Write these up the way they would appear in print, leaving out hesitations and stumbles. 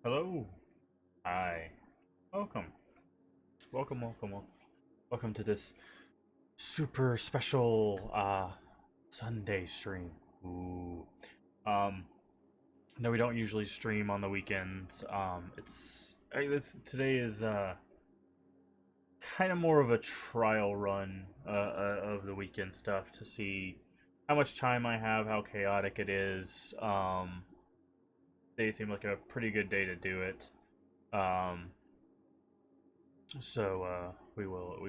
Hello. Hi. Welcome. Welcome, welcome, welcome. Welcome to this super special Sunday stream. Ooh. Um no, we don't usually stream on the weekends. Today is kind of more of a trial run of the weekend stuff to see how much time I have, how chaotic it is. They seem like a pretty good day to do it. Um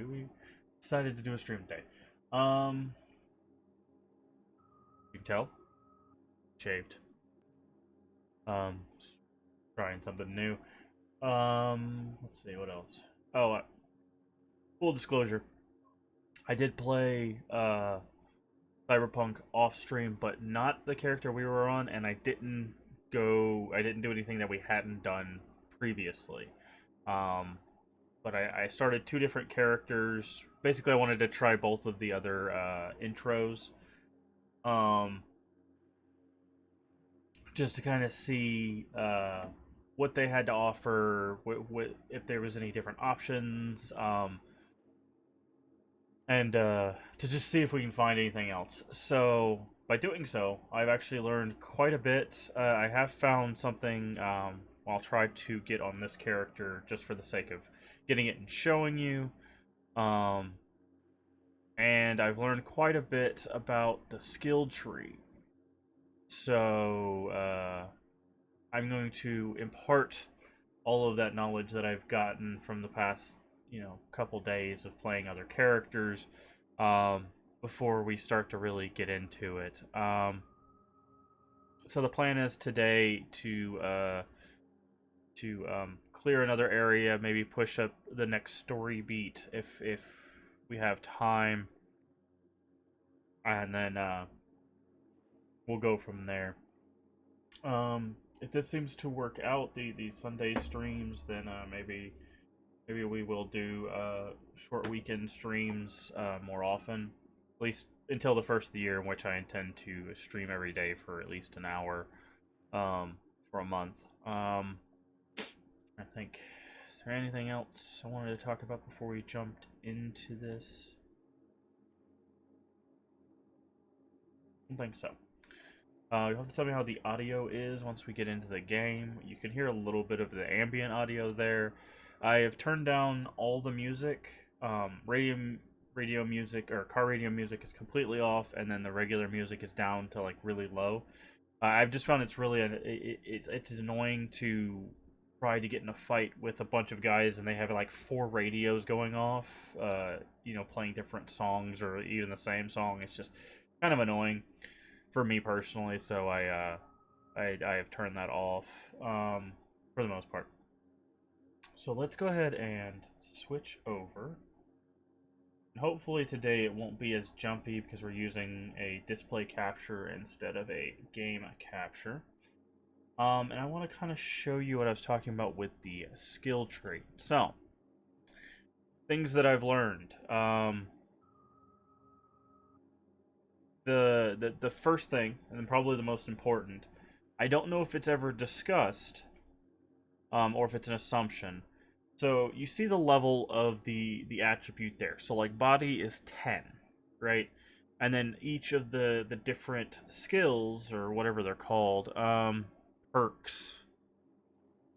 we decided to do a stream today. Um, you can tell, shaved. Just trying something new. Let's see what else. Oh, full disclosure, I did play Cyberpunk off stream, but not the character we were on, and I didn't do anything that we hadn't done previously. Um, but I started two different characters. Basically, I wanted to try both of the other intros. Um, just to kind of see what they had to offer, if there was any different options, and to just see if we can find anything else. So by doing so, I've actually learned quite a bit. I have found something. I'll try to get on this character just for the sake of getting it and showing you. Um, and I've learned quite a bit about the skill tree. So I'm going to impart all of that knowledge that I've gotten from the past, couple days of playing other characters, um, before we start to really get into it. So the plan is today to clear another area, maybe push up the next story beat if we have time, and then we'll go from there. If this seems to work out, the Sunday streams, then maybe we will do short weekend streams more often, at least until the first of the year, in which I intend to stream every day for at least an hour, um, for a month. I think. Is there anything else I wanted to talk about before we jumped into this? I don't think so. You'll have to tell me how the audio is once we get into the game. You can hear a little bit of the ambient audio there. I have turned down all the music. Radio music or car radio music is completely off, and then the regular music is down to like really low. I've just found it's annoying to try to get in a fight with a bunch of guys and they have like four radios going off, playing different songs or even the same song. It's just kind of annoying for me personally, so I have turned that off, for the most part. So let's go ahead and switch over. Hopefully today it won't be as jumpy because we're using a display capture instead of a game capture. And I want to kind of show you what I was talking about with the skill tree. So, things that I've learned. The first thing, and probably the most important, I don't know if it's ever discussed, or if it's an assumption. So you see the level of the attribute there. So like body is 10, right? And then each of the different skills or whatever they're called, perks,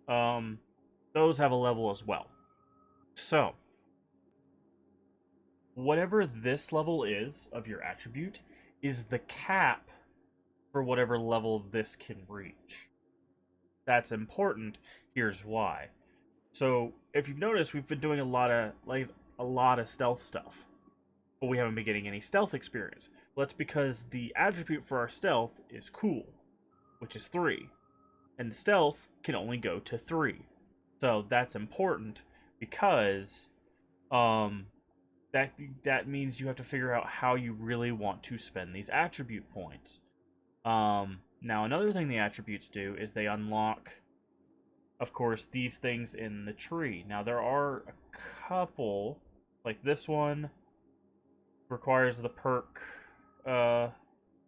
um, those have a level as well. So whatever this level is of your attribute is the cap for whatever level this can reach. That's important. Here's why. So if you've noticed, we've been doing a lot of stealth stuff, but we haven't been getting any stealth experience. Well, that's because the attribute for our stealth is cool, which is 3, and the stealth can only go to 3. So that's important because um, that means you have to figure out how you really want to spend these attribute points. Now another thing the attributes do is they unlock, of course, these things in the tree. Now there are a couple, like this one requires the perk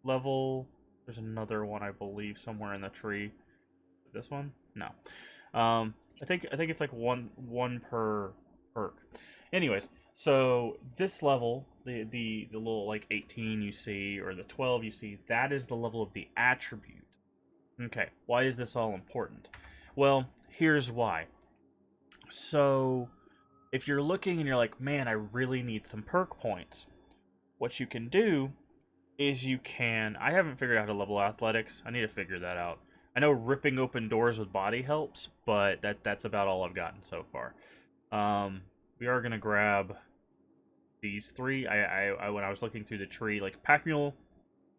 level. There's another one I believe somewhere in the tree. This one? No. I think it's like one per perk. Anyways, so this level, the little like 18 you see or the 12 you see, that is the level of the attribute. Okay, why is this all important? Well, here's why. So, if you're looking and you're like, man, I really need some perk points, what you can do is you can. I haven't figured out how to level athletics. I need to figure that out. I know ripping open doors with body helps, but that's about all I've gotten so far. We are gonna grab these three. I when I was looking through the tree, like pack mule,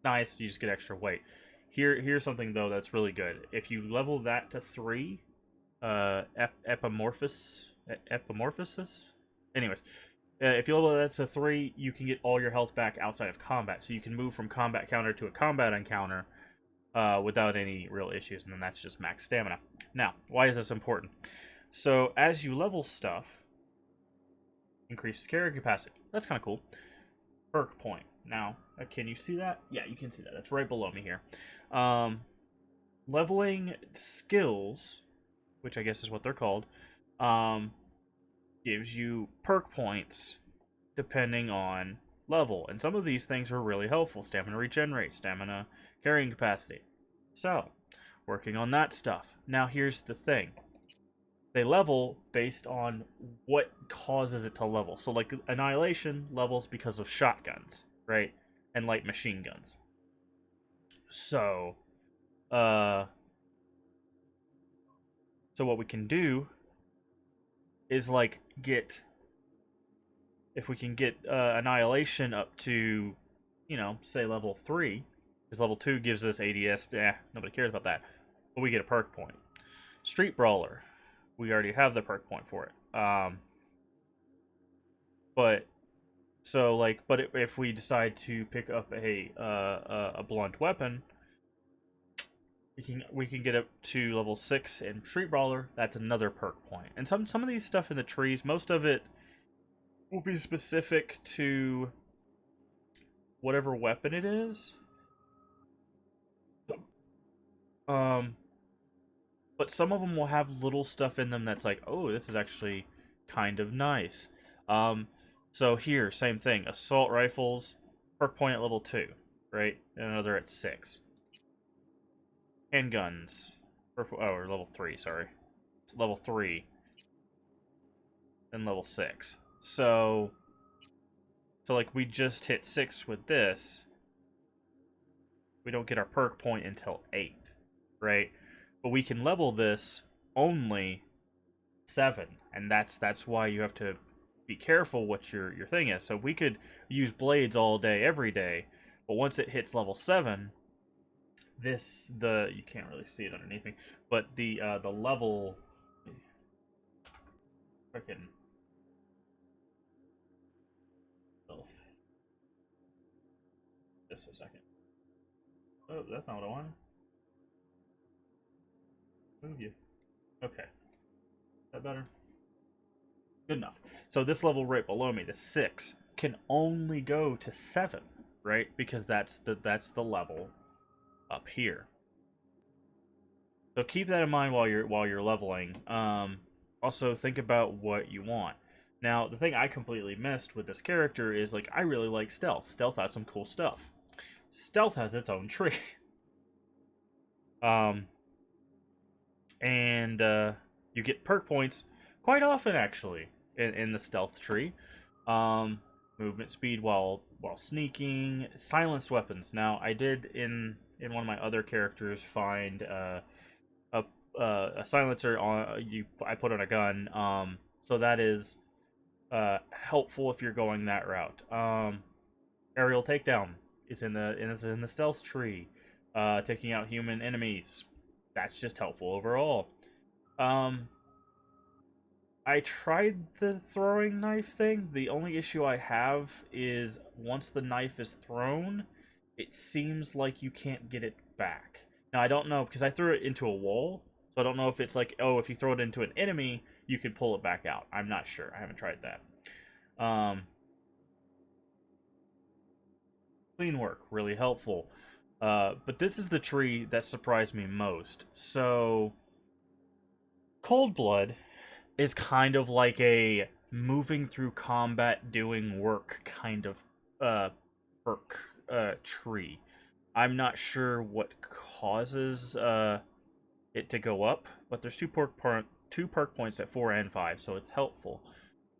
nice. You just get extra weight. Here's something though that's really good. If you level that to 3, epimorphosis. Anyways, if you level that to 3, you can get all your health back outside of combat. So you can move from combat counter to a combat encounter without any real issues, and then that's just max stamina. Now, why is this important? So as you level stuff, increases carry capacity. That's kind of cool. Perk point. Now, can you see that? Yeah, you can see that. It's right below me here. Leveling skills, which I guess is what they're called, gives you perk points depending on level. And some of these things are really helpful. Stamina regenerate, stamina carrying capacity. So, working on that stuff. Now, here's the thing. They level based on what causes it to level. So, like, Annihilation levels because of shotguns, right? And light machine guns. So, so what we can do is, like, get... If we can get Annihilation up to, say level 3, because level 2 gives us ADS, nobody cares about that, but we get a perk point. Street Brawler, we already have the perk point for it. But if we decide to pick up a blunt weapon, we can get up to level 6 in Street Brawler. That's another perk point. And some of these stuff in the trees, most of it will be specific to whatever weapon it is. But some of them will have little stuff in them that's like, oh, this is actually kind of nice. So here, same thing. Assault rifles, perk point at level 2, right? And another at 6. Handguns, or level 3, sorry. It's level 3, and level 6. So like, we just hit 6 with this. We don't get our perk point until 8, right? But we can level this only 7, and that's why you have to be careful what your thing is. So we could use blades all day, every day, but once it hits level 7, you can't really see it underneath me, but the level, freaking, just a second. Oh, that's not what I wanted. Move you. Okay. Is that better? Good enough. So this level right below me, the 6, can only go to 7, right? Because that's the level up here. So keep that in mind while you're leveling. Also think about what you want. Now, the thing I completely missed with this character is, like, I really like stealth. Stealth has some cool stuff. Stealth has its own tree. And you get perk points quite often, actually, in the stealth tree. Movement speed while sneaking, silenced weapons. Now, I did in one of my other characters find a silencer I put on a gun. So that is helpful if you're going that route. Aerial takedown is in the stealth tree. Taking out human enemies, that's just helpful overall. I tried the throwing knife thing. The only issue I have is once the knife is thrown, it seems like you can't get it back. Now, I don't know, because I threw it into a wall, so I don't know if it's like, oh, if you throw it into an enemy, you can pull it back out. I'm not sure. I haven't tried that. Clean work, really helpful. But this is the tree that surprised me most. So, Cold Blood is kind of like a moving through combat doing work kind of uh perk tree. I'm not sure what causes it to go up, but there's two perk points at 4 and 5, so it's helpful.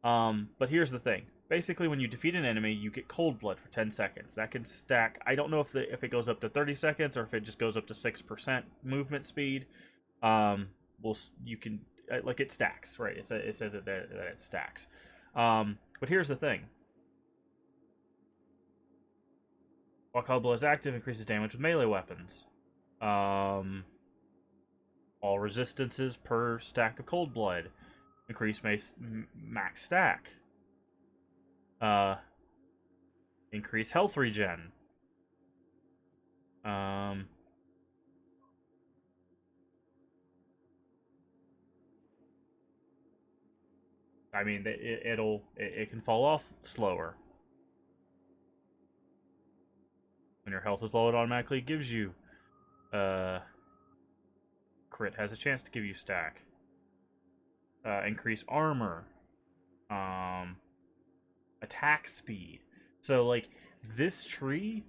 But here's the thing. Basically, when you defeat an enemy, you get Cold Blood for 10 seconds. That can stack. I don't know if it goes up to 30 seconds or if it just goes up to 6% movement speed. Um, you can like it stacks, right? It says that it stacks. But here's the thing. While Cold Blood is active, increases damage with melee weapons. All resistances per stack of Cold Blood. Increase max stack. Increase health regen. I mean, it can fall off slower. When your health is low, it automatically gives you crit has a chance to give you stack. Increase armor. Attack speed. So like this tree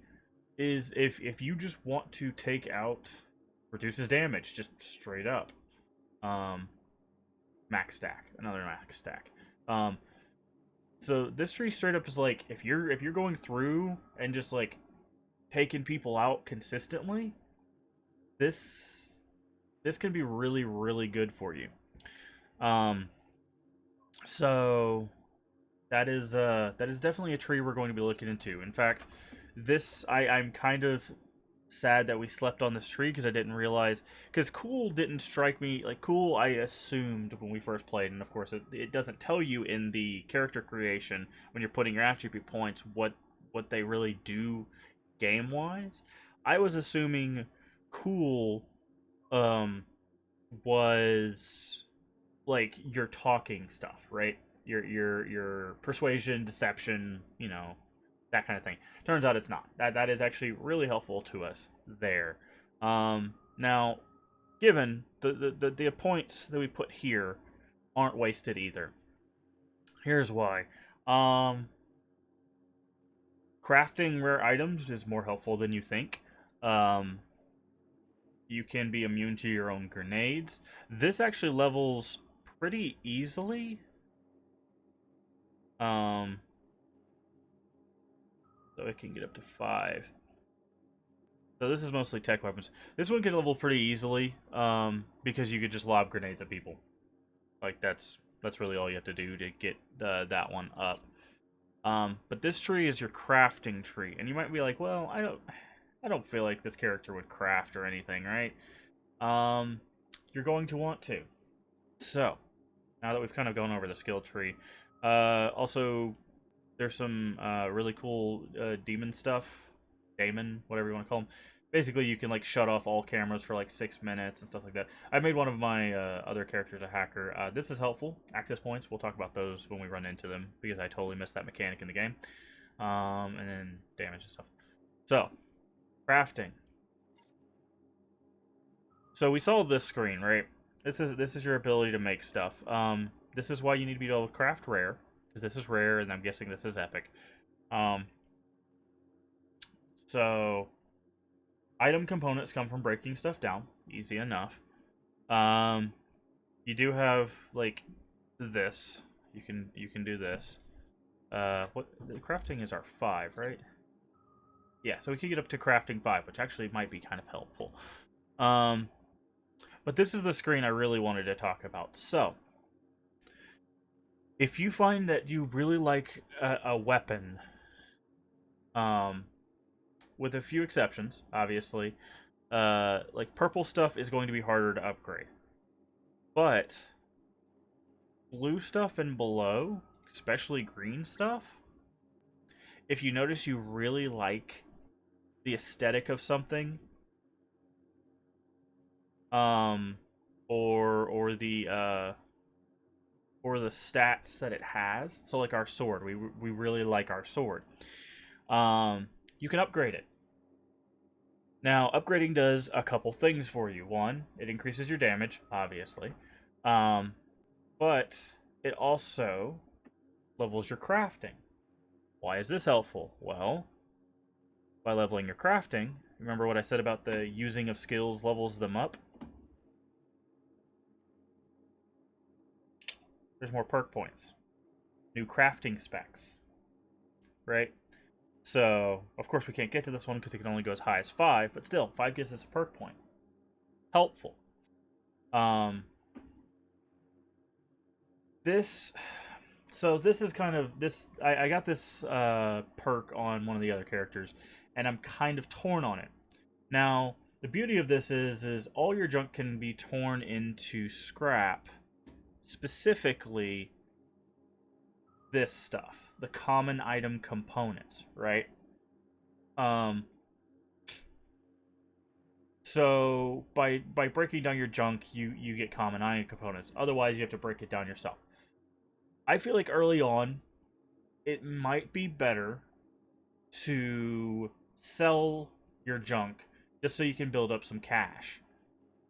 is if you just want to take out reduces damage just straight up. Max stack, another max stack. So this tree straight up is like if you're going through and just like taking people out consistently, this can be really really good for you. So that is definitely a tree we're going to be looking into. In fact, I'm kind of sad that we slept on this tree because I didn't realize, because cool didn't strike me like cool. I assumed when we first played, and of course it doesn't tell you in the character creation when you're putting your attribute points what they really do game wise. I was assuming cool was like your talking stuff, right? Your persuasion, deception, that kind of thing. Turns out it's not. That is actually really helpful to us there. Now, given the points that we put here aren't wasted either. Here's why. Crafting rare items is more helpful than you think. You can be immune to your own grenades. This actually levels pretty easily. So it can get up to 5. So this is mostly tech weapons. This one can level pretty easily, because you could just lob grenades at people. Like that's really all you have to do to get that one up. But this tree is your crafting tree, and you might be like, well, I don't feel like this character would craft or anything, right? You're going to want to. So now that we've kind of gone over the skill tree, also there's some really cool demon stuff. Daemon, whatever you want to call them. Basically, you can like shut off all cameras for like 6 minutes and stuff like that. I made one of my other characters a hacker. This is helpful. Access points. We'll talk about those when we run into them because I totally missed that mechanic in the game. And then damage and stuff. So, crafting. So we saw this screen, right? This is your ability to make stuff. This is why you need to be able to craft rare, because this is rare, and I'm guessing this is epic. So item components come from breaking stuff down, easy enough. You do have like this. You can do this. What the crafting is our 5, right? Yeah, so we can get up to crafting 5, which actually might be kind of helpful. But this is the screen I really wanted to talk about. So, if you find that you really like a weapon, with a few exceptions, obviously, like purple stuff is going to be harder to upgrade. But blue stuff and below, especially green stuff, if you notice you really like the aesthetic of something, or the stats that it has. So like our sword, we really like our sword. You can upgrade it. Now, upgrading does a couple things for you. One, it increases your damage, obviously. Um, but it also levels your crafting. Why is this helpful? Well, by leveling your crafting, remember what I said about the using of skills levels them up? There's more perk points, new crafting specs, right? So, of course, we can't get to this one because it can only go as high as 5, but still, 5 gives us a perk point. Helpful. Um, this, so this is kind of, this, I got this perk on one of the other characters, and I'm kind of torn on it. Now, the beauty of this is all your junk can be torn into scrap, specifically this stuff, the common item components, right? Um, so by breaking down your junk, you get common item components. Otherwise, you have to break it down yourself. I feel like early on, it might be better to sell your junk just so you can build up some cash.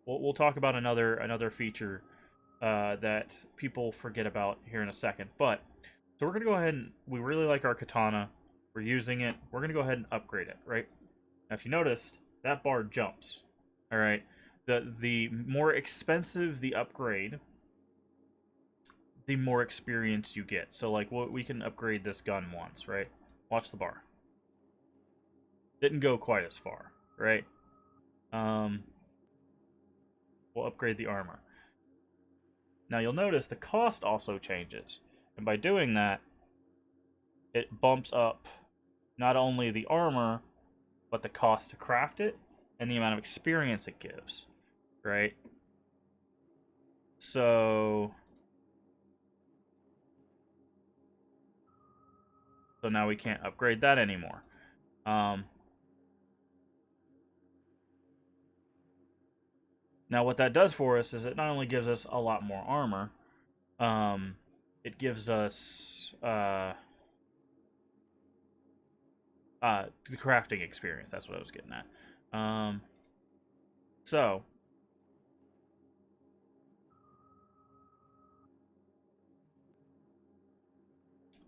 We'll talk about another feature that people forget about here in a second. But so we're gonna go ahead and we really like our katana. We're using it. We're gonna go ahead and upgrade it. Right now, if you noticed, that bar jumps. All right. The more expensive the upgrade, the more experience you get. So like, we can upgrade this gun once, right? Watch the bar. Didn't go quite as far, right? Um, we'll upgrade the armor. Now you'll notice the cost also changes. And by doing that, it bumps up not only the armor, but the cost to craft it and the amount of experience it gives, right? So now we can't upgrade that anymore. Now what that does for us is it not only gives us a lot more armor, it gives us the crafting experience. That's what I was getting at.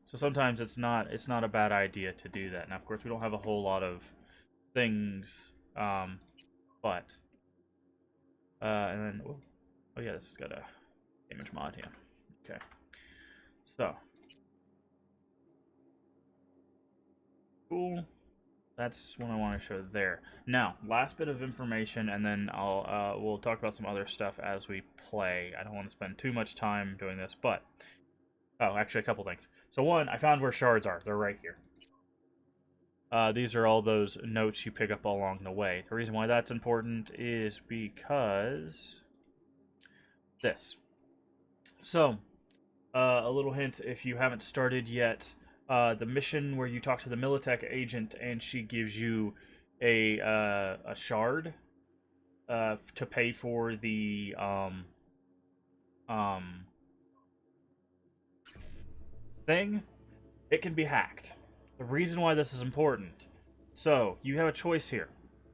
So sometimes it's not a bad idea to do that. Now of course we don't have a whole lot of things, but and then oh yeah, this has got a image mod here. Okay, so cool. That's what I want to show there. Now, last bit of information, and then we'll talk about some other stuff as we play. I don't want to spend too much time doing this, but oh, actually, a couple things. So one, I found where shards are. They're right here. These are all those notes you pick up along the way. The reason why that's important is because this. So, a little hint if you haven't started yet. The mission where you talk to the Militech agent and she gives you a shard to pay for the thing, it can be hacked. The reason why this is important. So, you have a choice here.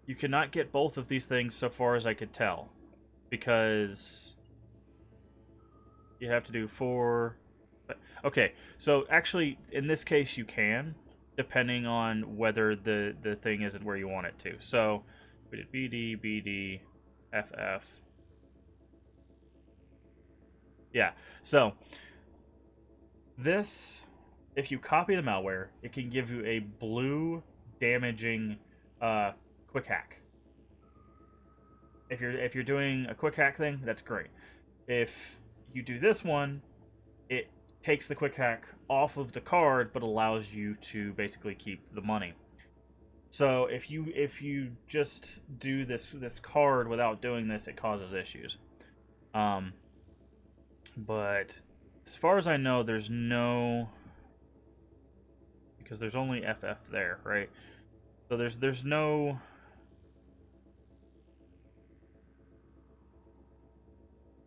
You cannot get both of these things so far as I could tell. Because you have to do 4... Okay, so actually, in this case, you can, depending on whether the thing isn't where you want it to. So, we did BD, BD, FF. Yeah, so this, if you copy the malware, it can give you a blue damaging quick hack. If you're doing a quick hack thing, that's great. If you do this one, it takes the quick hack off of the card, but allows you to basically keep the money. So if you just do this card without doing this, it causes issues. But as far as I know, there's no, because there's only FF there, right? So there's no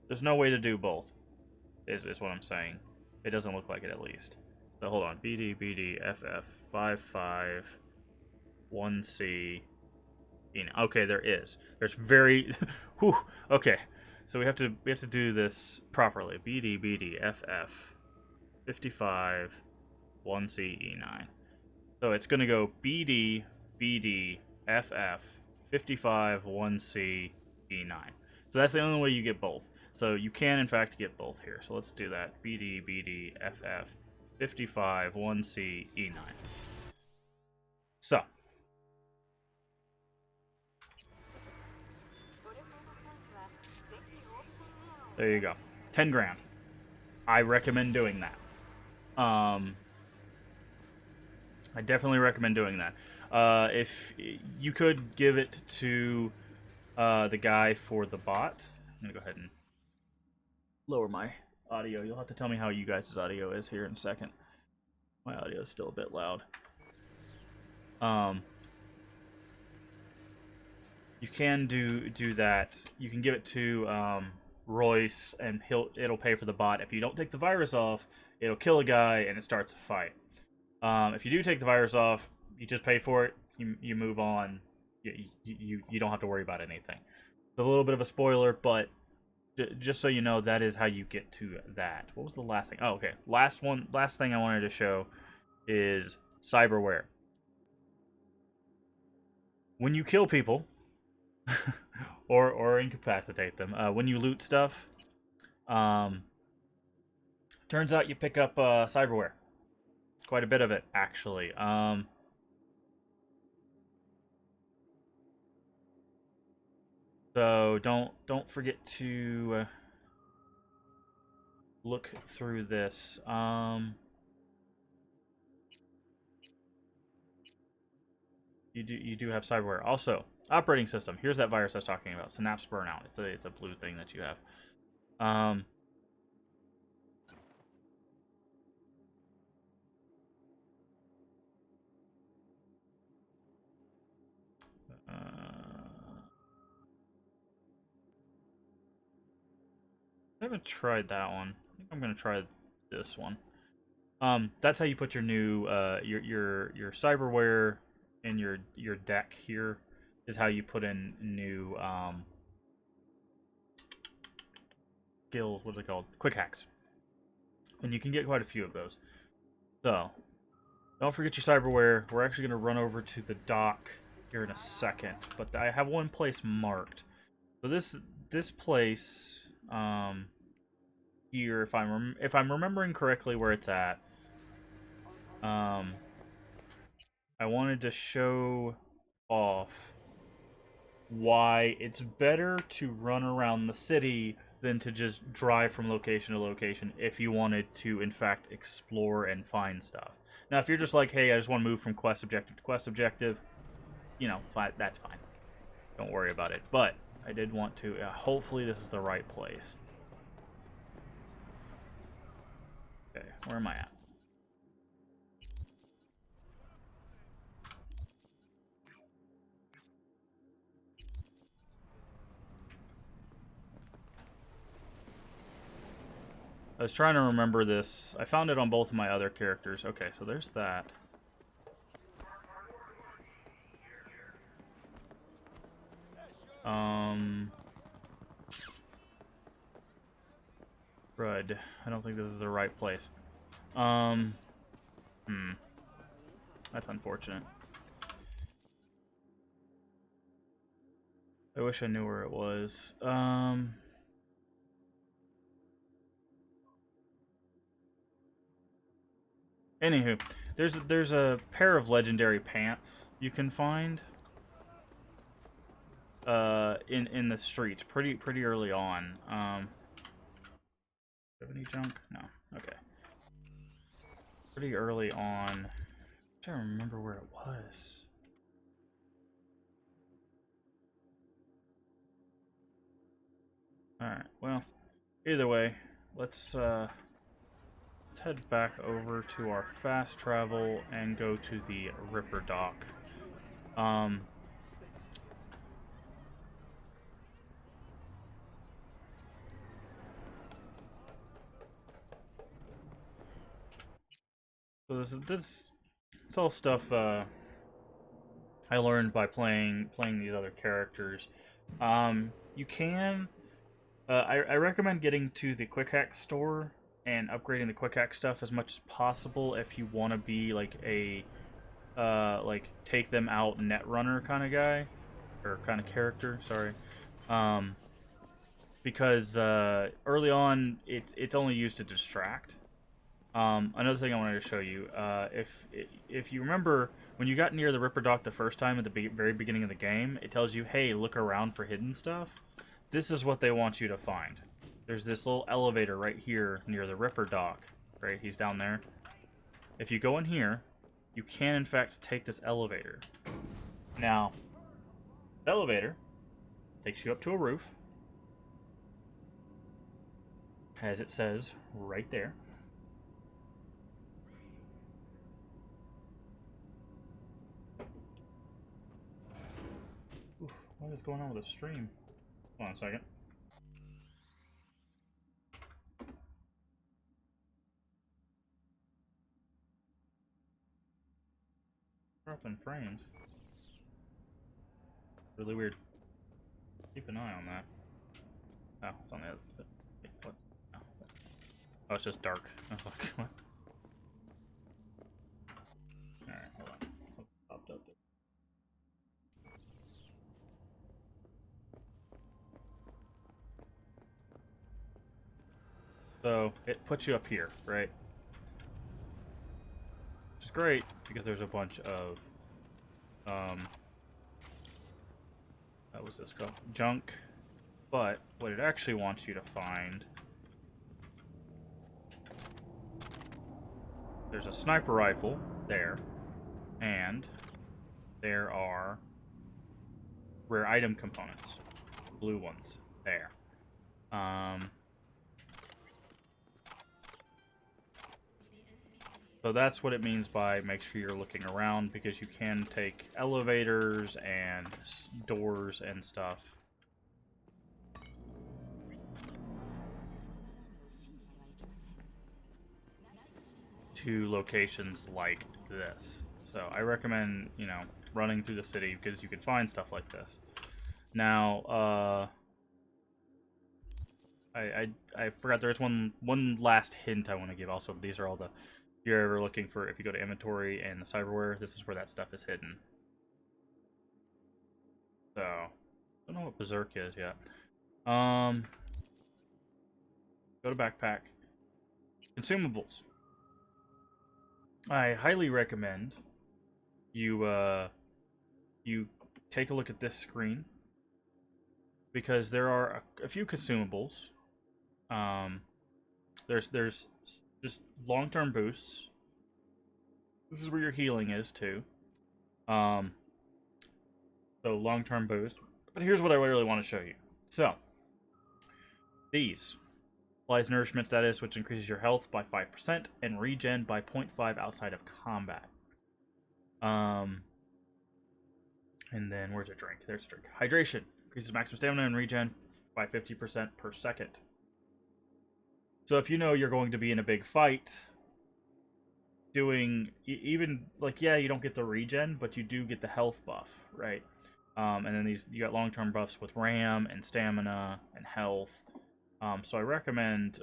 way to do both. Is what I'm saying. It doesn't look like it, at least. So hold on. BD, BD, FF, 55, 1C. Okay, there is. There's very... Whew, okay. so we have to do this properly. BD FF 55 1CE9. So it's going to go BD FF 55 1CE9. So that's the only way you get both. So you can in fact get both here. So let's do that. BD FF 55 1CE9. So there you go. 10 grand. I recommend doing that. I definitely recommend doing that. If you could give it to the guy for the bot. I'm gonna go ahead and lower my audio. You'll have to tell me how you guys' audio is here in a second. My audio is still a bit loud. You can do that. You can give it to Royce, and it'll pay for the bot. If you don't take the virus off, it'll kill a guy and it starts a fight. If you do take the virus off, you just pay for it. You move on. You don't have to worry about anything. It's a little bit of a spoiler, but just so you know, that is how you get to that. What was the last thing? Oh, okay. Last thing I wanted to show is cyberware. When you kill people or incapacitate them, when you loot stuff, turns out you pick up cyberware. Quite a bit of it, actually. So don't forget to look through this. You do have cyberware. Also, operating system. Here's that virus I was talking about. Synapse burnout. It's a blue thing that you have. I haven't tried that one. I think I'm gonna try this one. That's how you put your new your cyberware in your deck. Here is how you put in new skills. What's it called? Quick hacks, and you can get quite a few of those. So don't forget your cyberware. We're actually gonna run over to the dock here in a second, but I have one place marked. So this place here, if I'm remembering correctly where it's at, I wanted to show off why it's better to run around the city than to just drive from location to location if you wanted to, in fact, explore and find stuff. Now, if you're just like, hey, I just want to move from quest objective to quest objective, you know, that's fine. Don't worry about it. But I did want to, hopefully this is the right place. Okay, where am I at? I was trying to remember this. I found it on both of my other characters. Okay, so there's that. Crud. I don't think this is the right place. That's unfortunate. I wish I knew where it was. Anywho, there's a pair of legendary pants you can find in the streets pretty early on. Have any junk? No. Okay. Pretty early on. I'm trying to remember where it was. Alright, well, either way, let's head back over to our fast travel and go to the Ripper Dock. So this it's all stuff I learned by playing these other characters. You can I recommend getting to the quick hack store and upgrading the quick hack stuff as much as possible if you want to be like a like take them out net runner kind of guy or kind of character. Sorry, because early on it's only used to distract. Another thing I wanted to show you, if you remember when you got near the Ripper Dock the first time at the very beginning of the game, it tells you, hey, look around for hidden stuff. This is what they want you to find. There's this little elevator right here near the Ripper Dock. Right, he's down there. If you go in here, you can in fact take this elevator. Now, the elevator takes you up to a roof, as it says right there. Oof, what is going on with the stream? Hold on a second. Dropping frames. Really weird. Keep an eye on that. Oh, it's on the other. Wait, what? Oh, it's just dark. I was like, what? Alright, hold on. Something popped up there. So, it puts you up here, right? Which is great, because there's a bunch of, what was this called? Junk. But, what it actually wants you to find... There's a sniper rifle there, and there are rare item components. Blue ones there. So that's what it means by make sure you're looking around, because you can take elevators and doors and stuff. To locations like this. So I recommend, you know, running through the city because you can find stuff like this. Now, I forgot there's one last hint I want to give. Also, these are all the, if you're ever looking for, if you go to inventory and the cyberware, this is where that stuff is hidden. So, don't know what Berserk is yet. Go to backpack. Consumables. I highly recommend you you take a look at this screen, because there are a few consumables. There's just long-term boosts. This is where your healing is too. So long-term boost. But here's what I really want to show you. So these applies nourishment status, which increases your health by 5% and regen by 0.5 outside of combat. And then where's a drink? There's a drink. Hydration increases maximum stamina and regen by 50% per second. So if you know you're going to be in a big fight, doing even like, yeah, you don't get the regen, but you do get the health buff, right? And then you got long-term buffs with RAM and stamina and health. So I recommend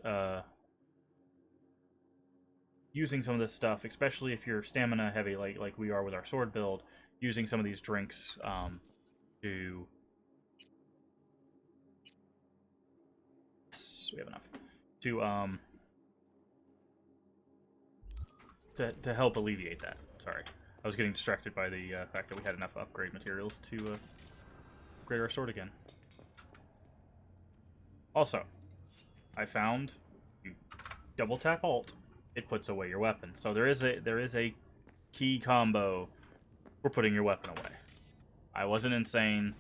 using some of this stuff, especially if you're stamina heavy, like we are with our sword build, using some of these drinks to... Yes, we have enough. To help alleviate that. Sorry. I was getting distracted by the fact that we had enough upgrade materials to upgrade our sword again. Also, I found you double tap Alt, it puts away your weapon. So there is a key combo for putting your weapon away. I wasn't insane.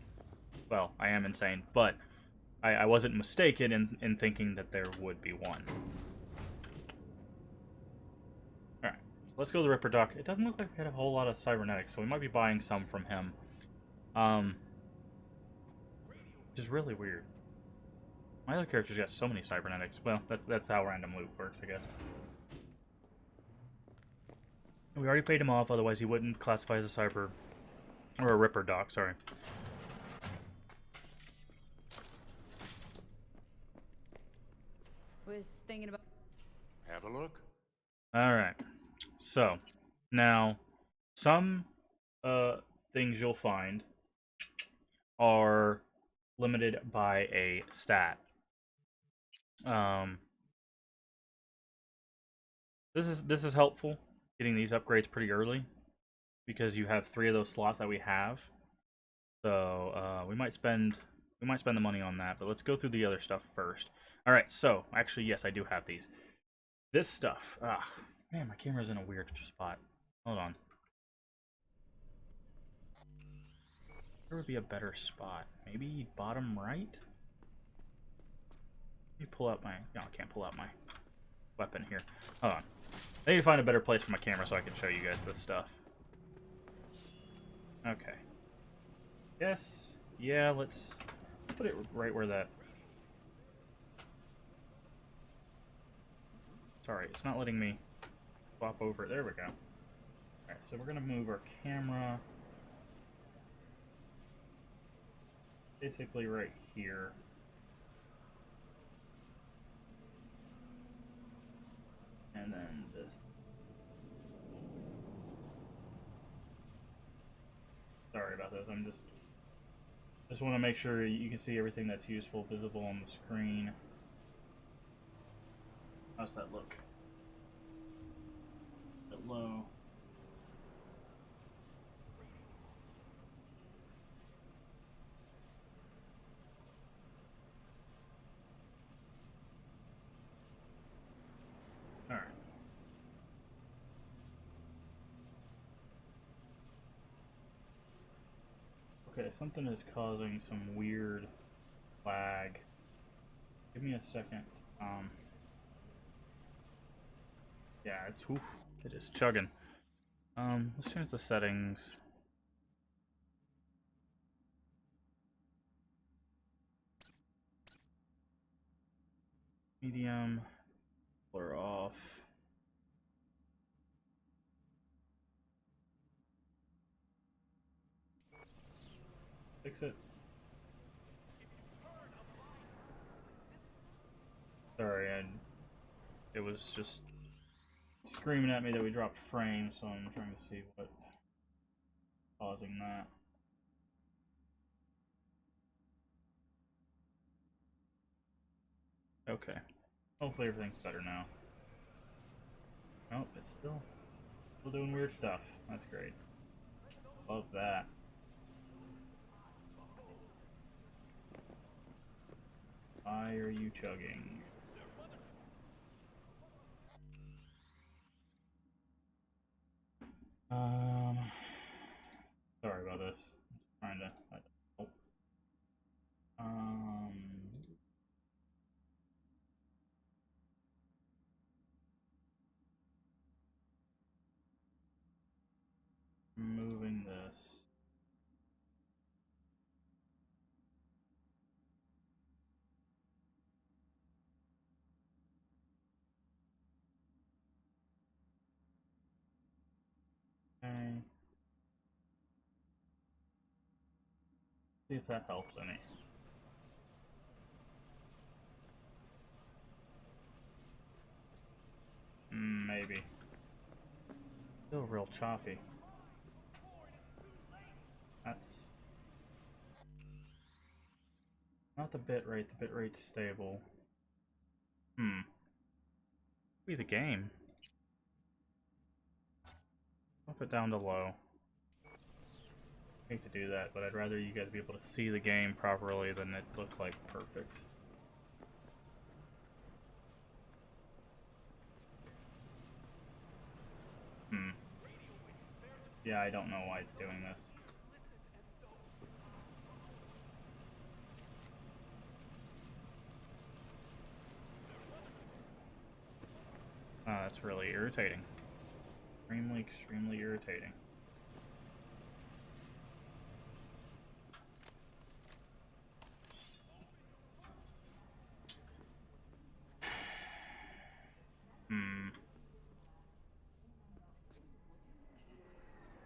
Well, I am insane, but I wasn't mistaken in thinking that there would be one. Alright, let's go to the Ripper Dock. It doesn't look like we had a whole lot of cybernetics, so we might be buying some from him. Which is really weird. My other character's got so many cybernetics. Well, that's how random loot works, I guess. We already paid him off, otherwise he wouldn't classify as a cyber... Or a Ripper Dock, sorry. was thinking about. Have a look. Alright. So, now, some things you'll find are limited by a stat. Um, this is helpful, getting these upgrades pretty early, because you have 3 of those slots that we have. So we might spend the money on that, but let's go through the other stuff first. All right, so actually, yes, I do have these. This stuff. Ah, man, my camera's in a weird spot. Hold on. Where would be a better spot? Maybe bottom right. Let me pull out my. No, I can't pull out my weapon here. Hold on. I need to find a better place for my camera so I can show you guys this stuff. Okay. Yes. Yeah. Let's put it right where that. Sorry, it's not letting me swap over it. There we go. Alright, so we're going to move our camera basically right here. And then this. Sorry about this. I'm just want to make sure you can see everything that's useful visible on the screen. How's that look? A bit low. Alright. Okay, something is causing some weird lag. Give me a second. Yeah, it is chugging. Let's change the settings. Medium, blur off. Fix it. Sorry, it was just screaming at me that we dropped frames, so I'm trying to see what's causing that. Okay. Hopefully everything's better now. Nope, it's still doing weird stuff. That's great. Love that. Why are you chugging? Um, sorry about this. I'm just trying to. Oh. Um, moving this. Okay. See if that helps any. Maybe. Still real choppy. That's not the bitrate. The bitrate's stable. Be the game. I'll put it down to low. I hate to do that, but I'd rather you guys be able to see the game properly than it look like perfect. Yeah, I don't know why it's doing this. That's really irritating. Extremely, extremely irritating.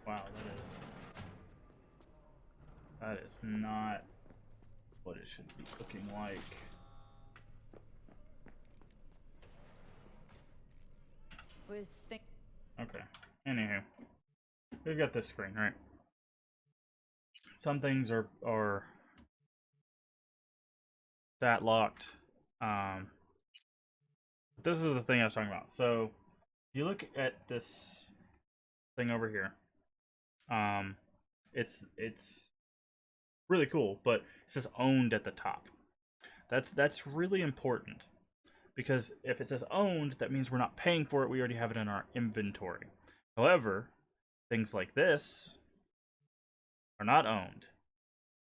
Wow, that is not what it should be looking like. was think. Okay. Anywho, we've got this screen, right? Some things are stat locked. Um, this is the thing I was talking about. So if you look at this thing over here, um, it's really cool, but it says owned at the top. That's really important because if it says owned, that means we're not paying for it. We already have it in our inventory. However, things like this are not owned,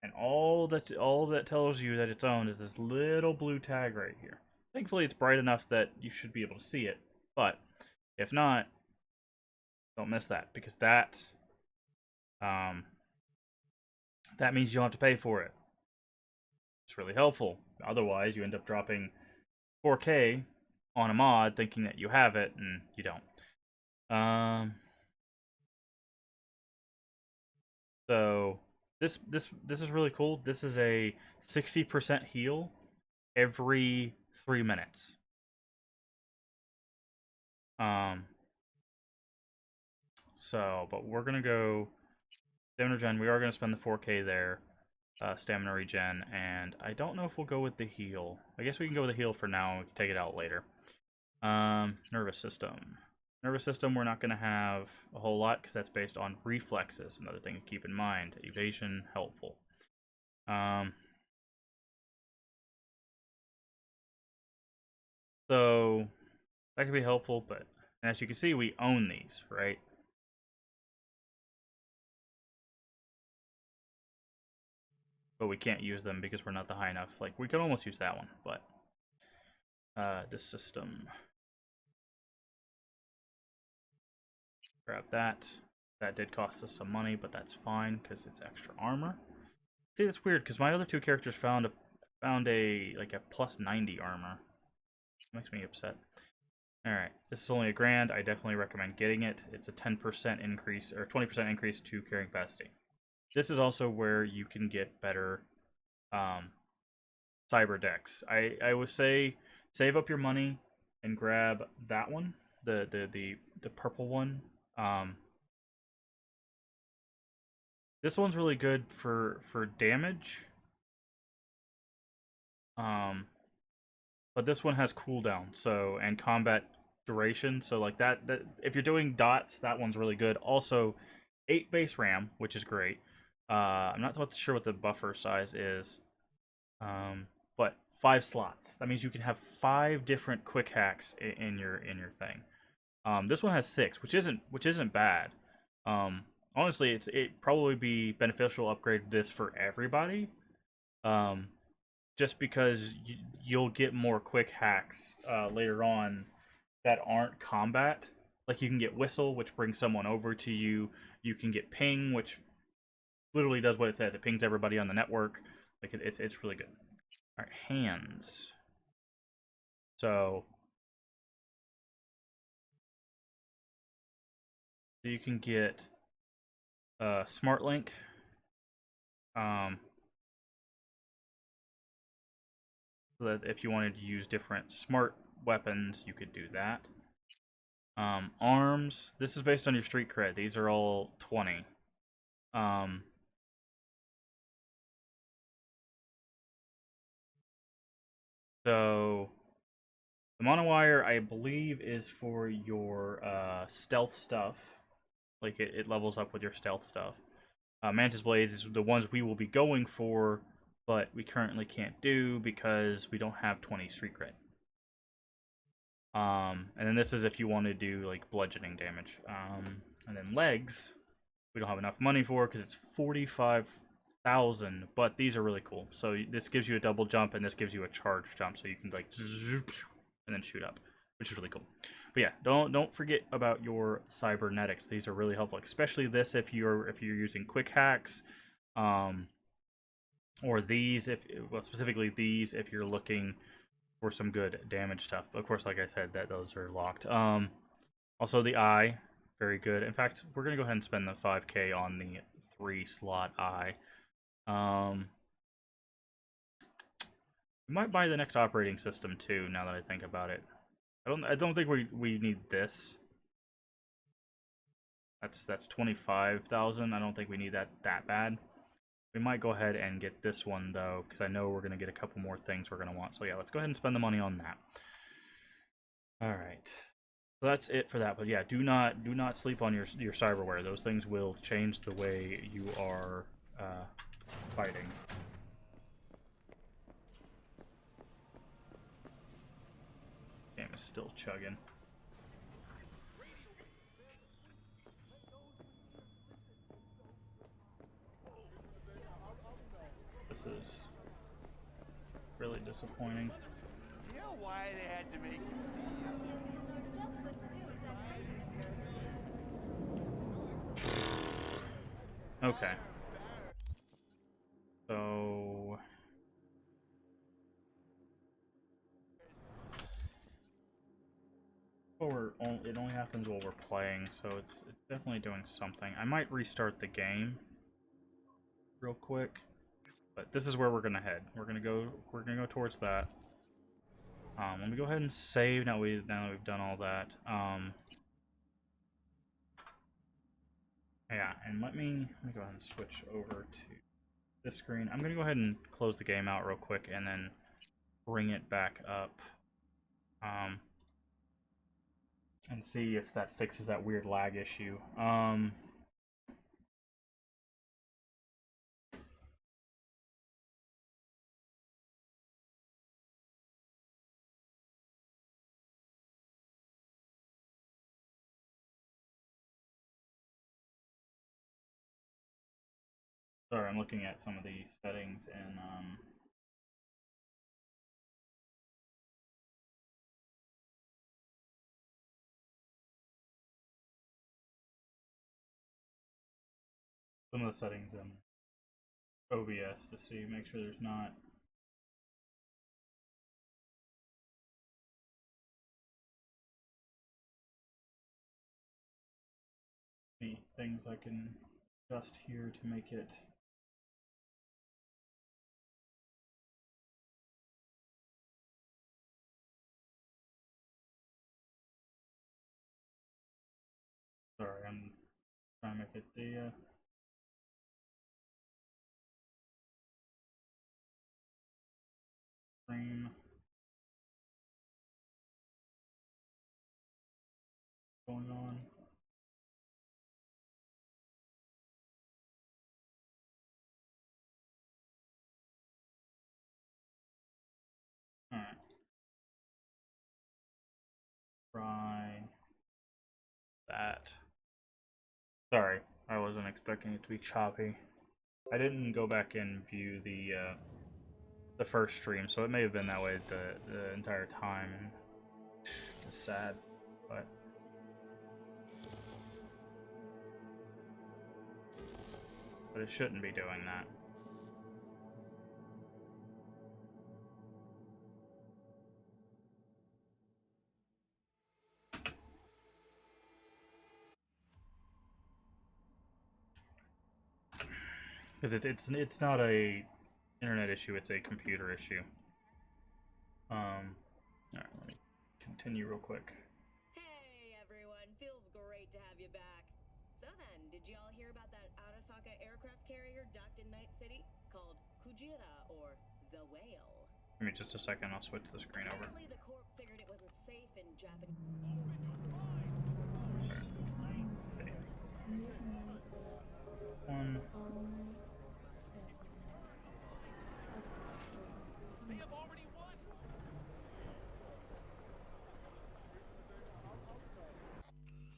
and all that tells you that it's owned is this little blue tag right here. Thankfully, it's bright enough that you should be able to see it, but if not, don't miss that because um, that means you don't have to pay for it. It's really helpful. Otherwise, you end up dropping 4K on a mod thinking that you have it and you don't. So this is really cool. This is a 60% heal every 3 minutes. Um, but we're gonna go stamina regen. We are gonna spend the 4K there, stamina regen, and I don't know if we'll go with the heal. I guess we can go with the heal for now. We can take it out later. Nervous system. Nervous system, we're not gonna have a whole lot because that's based on reflexes. Another thing to keep in mind. Evasion, helpful. So that could be helpful, but as you can see, we own these, right? But we can't use them because we're not the high enough. Like, we could almost use that one, but this system. Grab that. That did cost us some money, but that's fine because it's extra armor. See, that's weird because my other two characters found a like a plus 90 armor. Makes me upset. Alright, this is only $1,000. I definitely recommend getting it. It's a 10% increase, or 20% increase to carrying capacity. This is also where you can get better cyber decks. I would say save up your money and grab that one, the purple one. This one's really good for damage. But this one has cooldown, so and combat duration. So like that if you're doing dots, that one's really good. Also, 8 base RAM, which is great. I'm not sure what the buffer size is, but 5 slots. That means you can have 5 different quick hacks in your thing. This one has 6, which isn't bad. Honestly, it probably be beneficial to upgrade this for everybody. Just because you'll get more quick hacks later on that aren't combat. Like you can get whistle, which brings someone over to you. You can get ping, which literally does what it says. It pings everybody on the network. Like it's really good. All right, hands. So you can get smart link. So that if you wanted to use different smart weapons, you could do that. Arms. This is based on your street cred. These are all 20. Um, so the monowire, I believe, is for your stealth stuff. Like it levels up with your stealth stuff. Mantis blades is the ones we will be going for, but we currently can't do because we don't have 20 street cred. And then this is if you want to do like bludgeoning damage. And then legs, we don't have enough money for because it's 45,000. But these are really cool. So this gives you a double jump, and this gives you a charge jump, so you can like zoop and then shoot up, which is really cool. But yeah, don't forget about your cybernetics. These are really helpful, especially this if you're using quick hacks, or these specifically these if you're looking for some good damage stuff. Of course, like I said, that those are locked. Also the eye, very good. In fact, we're gonna go ahead and spend the 5K on the 3-slot eye. We might buy the next operating system too. Now that I think about it, I don't think we need this. That's 25,000. I don't think we need that bad. We might go ahead and get this one though, because I know we're gonna get a couple more things we're gonna want. So yeah, let's go ahead and spend the money on that. All right. So that's it for that. But yeah, do not sleep on your cyberware. Those things will change the way you are fighting. Game is still chugging. This is really disappointing. You know why they had to make you Okay. So it only happens while we're playing, so it's definitely doing something. I might restart the game real quick, but this is where we're gonna head. We're gonna go towards that. Let me go ahead and save now that we've done all that. Yeah, and let me go ahead and switch over to this screen. I'm gonna go ahead and close the game out real quick and then bring it back up. And see if that fixes that weird lag issue. Sorry, I'm looking at some of the settings and some of the settings in OBS to see, make sure there's not any things I can adjust here to make it. Sorry, I'm trying to make it the frame going on. Alright. Try that. Sorry, I wasn't expecting it to be choppy. I didn't go back and view the first stream, so it may have been that way the entire time. It's sad, but it shouldn't be doing that. Because it's not a internet issue, it's a computer issue. Alright, let me continue real quick. Hey everyone, feels great to have you back. So then, did y'all hear about that Arasaka aircraft carrier docked in Night City called Kujira or the Whale? Give me just a second, I'll switch the screen over. Apparently the Corp figured it wasn't safe in Japanese. One. They have already won.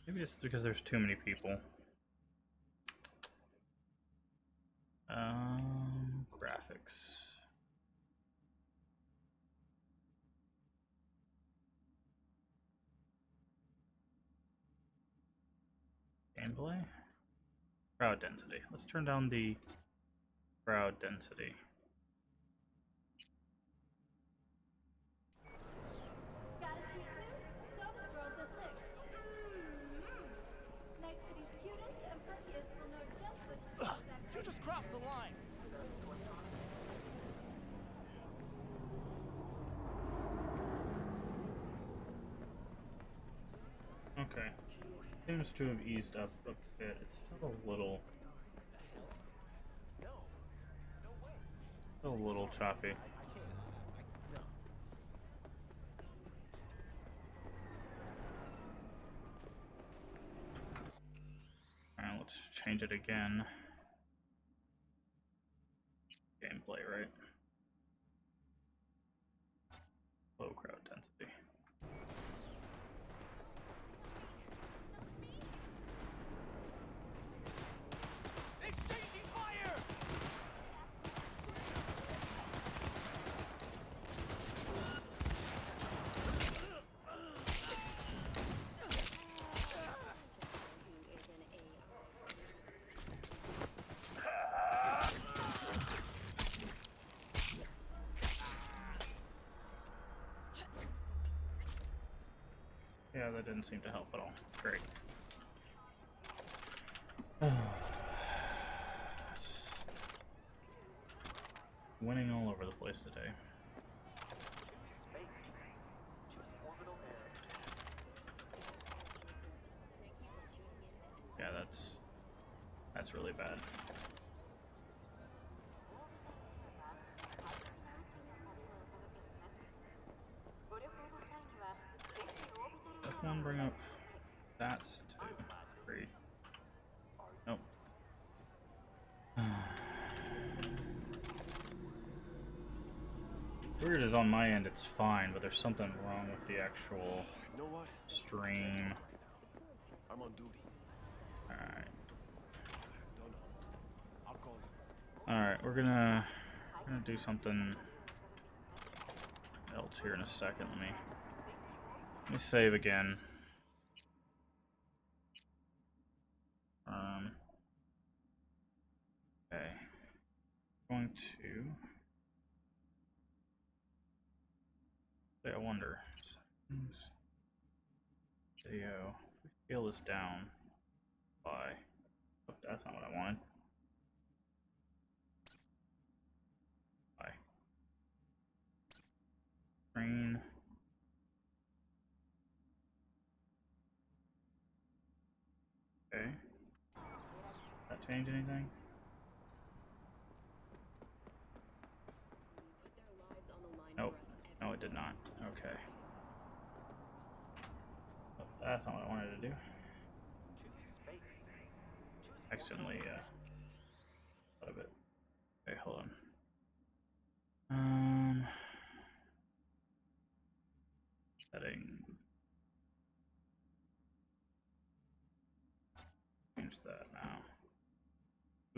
Maybe it's because there's too many people. Graphics. Gameplay? Crowd density. Let's turn down the crowd density. Got a seat too? So do the girls at Flicks. Night City's cutest and perkiest will know just what to expect. You just crossed the line. Okay. Seems to have eased up a bit. It's still a little, No. No way. still a little choppy. I can't. No. Alright, let's change it again. Gameplay, right? Low crowd density. Exchanging fire! Yeah, that didn't seem to help at all. Great. Winning all over the place today. Yeah, that's really bad. Does one bring up that's two, three. Nope. Weird is on my end it's fine, but there's something wrong with the actual You know what? stream. I'm on duty. Alright. Don't know. I'll call you. Alright, we're gonna do something else here in a second. Let me save again. Okay. Going to say, I wonder. Settings, video. If we scale this down by. Oh, that's not what I wanted. By screen. Okay. Did that change anything? Nope. No, it did not. Okay. Oh, that's not what I wanted to do. Accidentally, thought of it. Okay, hold on. Setting. Change that now.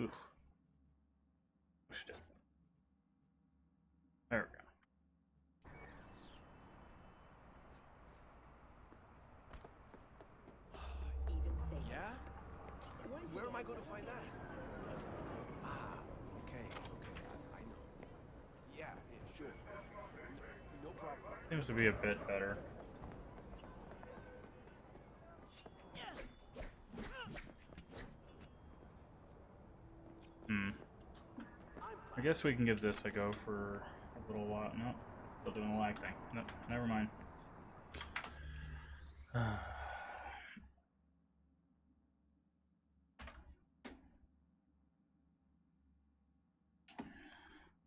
Oof. Pushed it. There we go. Yeah? Where am I going to find that? Ah, okay. I know. Yeah, sure. No problem. Seems to be a bit better. I guess we can give this a go for a little while. Nope. Still doing the lag thing. Nope. Never mind.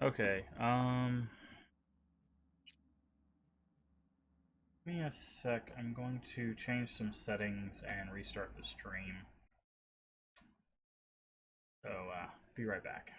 Okay, give me a sec. I'm going to change some settings and restart the stream. So, be right back.